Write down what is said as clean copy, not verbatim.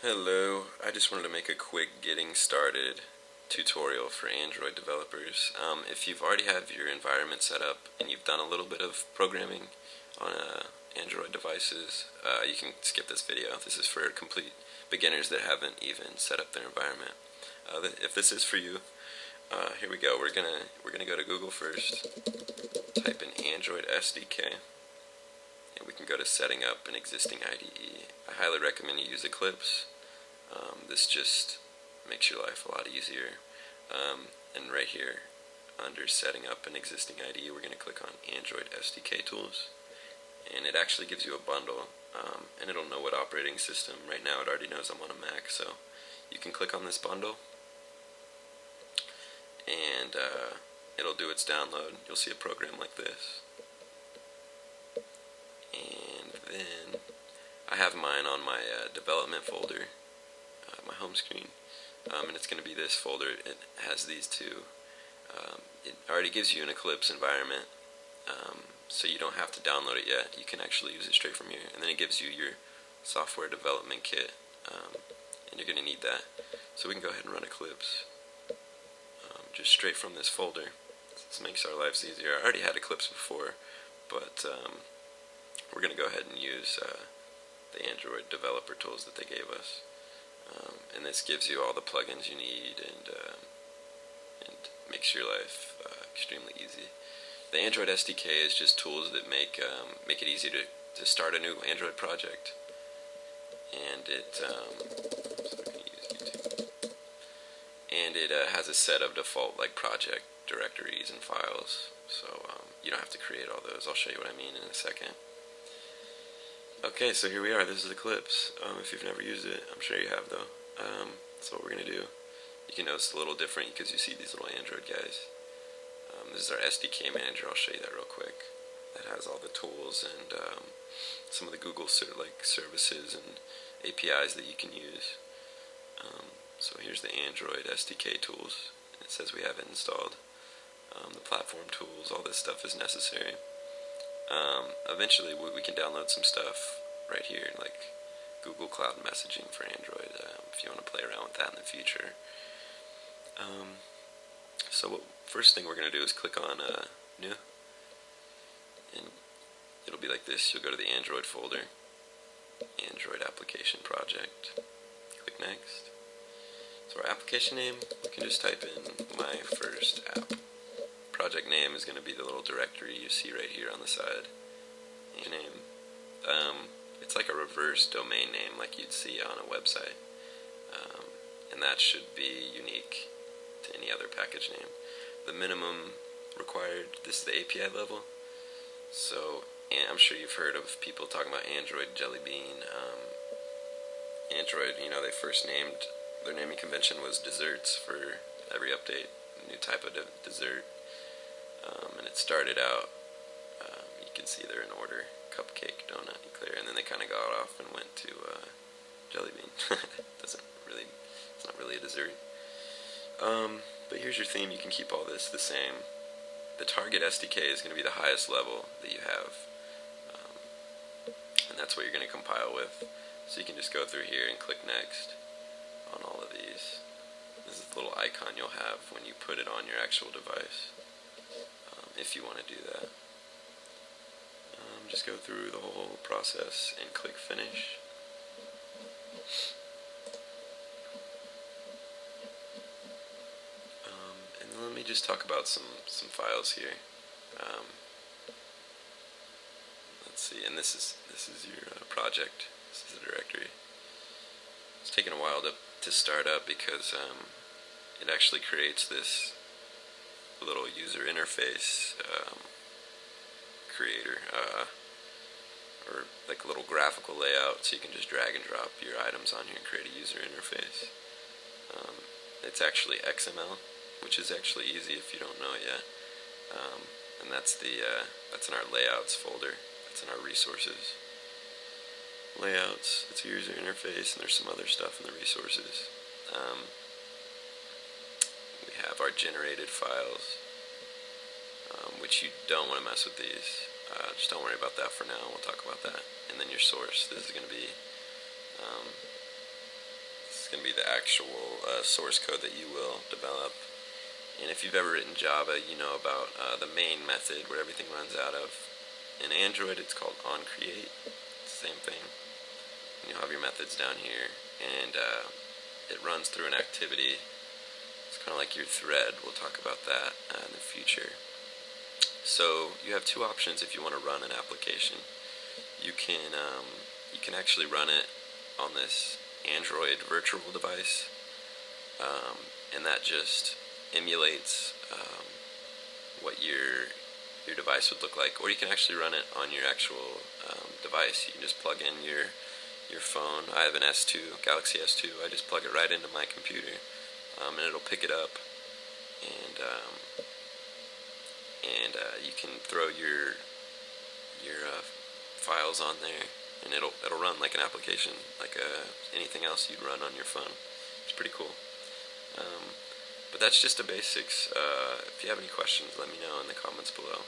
Hello, I just wanted to make a quick getting started tutorial for Android developers. If you've already have your environment set up and you've done a little bit of programming on Android devices, you can skip this video. This is for complete beginners that haven't even set up their environment. If this is for you, here we go. We're gonna go to Google first, type in Android SDK, and we can go to setting up an existing IDE. I highly recommend you use Eclipse. This just makes your life a lot easier. And right here, under setting up an existing IDE, we're going to click on Android SDK tools, and it actually gives you a bundle, and it'll know what operating system. Right now it already knows I'm on a Mac, so you can click on this bundle, and it'll do its download. You'll see a program like this, and then I have mine on my development folder, my home screen, and it's going to be this folder. It has these two. It already gives you an Eclipse environment, so you don't have to download it yet. You can actually use it straight from here, and then it gives you your software development kit, and you're going to need that. So we can go ahead and run Eclipse just straight from this folder. This makes our lives easier. I already had Eclipse before, but we're going to go ahead and use the Android developer tools that they gave us. And this gives you all the plugins you need and makes your life extremely easy. The Android SDK is just tools that make it easy to start a new Android project. And it has a set of default like project directories and files, so you don't have to create all those. I'll show you what I mean in a second. Okay, so here we are. This is Eclipse. If you've never used it, I'm sure you have though. So what we're going to do, you can notice it's a little different because you see these little Android guys. This is our SDK manager. I'll show you that real quick. That has all the tools and some of the Google services and APIs that you can use. So here's the Android SDK tools. It says we have it installed. The platform tools, all this stuff is necessary. Eventually we can download some stuff right here, like Google Cloud Messaging for Android, if you want to play around with that in the future. So first thing we're going to do is click on New, and it'll be like this. You'll go to the Android folder, Android Application Project, click Next. So our application name, we can just type in my first app. Project name is going to be the little directory you see right here on the side. Name. It's like a reverse domain name like you'd see on a website, and that should be unique to any other package name. The minimum required, this is the API level, so and I'm sure you've heard of people talking about Android Jelly Bean. Android, they first named, their naming convention was desserts for every update, a new type of dessert. And it started out, you can see they're in order, cupcake, donut, eclair, and then they kind of got off and went to jelly bean. It's not really a dessert. But here's your theme. You can keep all this the same. The target SDK is going to be the highest level that you have, and that's what you're going to compile with. So you can just go through here and click Next on all of these. This is the little icon you'll have when you put it on your actual device. If you want to do that, just go through the whole process and click Finish. And let me just talk about some files here. Let's see, and this is your project. This is the directory. It's taken a while to start up because it actually creates this little user interface creator, or like a little graphical layout, so you can just drag and drop your items on here and create a user interface. It's actually XML, which is actually easy if you don't know it yet, and that's in our layouts folder. That's in our resources. Layouts, it's a user interface, and there's some other stuff in the resources. We have our generated files, which you don't want to mess with these. Just don't worry about that for now. We'll talk about that. And then your source. This is going to be going to be the actual source code that you will develop. And if you've ever written Java, you know about the main method where everything runs out of. In Android, it's called onCreate. Same thing. And you'll have your methods down here, and it runs through an activity. It's kind of like your thread. We'll talk about that in the future. So you have two options if you want to run an application. You can actually run it on this Android virtual device, and that just emulates what your device would look like. Or you can actually run it on your actual device. You can just plug in your phone. I have an S2, Galaxy S2. I just plug it right into my computer, and it'll pick it up, and you can throw your files on there, and it'll run like an application, like anything else you'd run on your phone. It's pretty cool. But that's just the basics. If you have any questions, let me know in the comments below.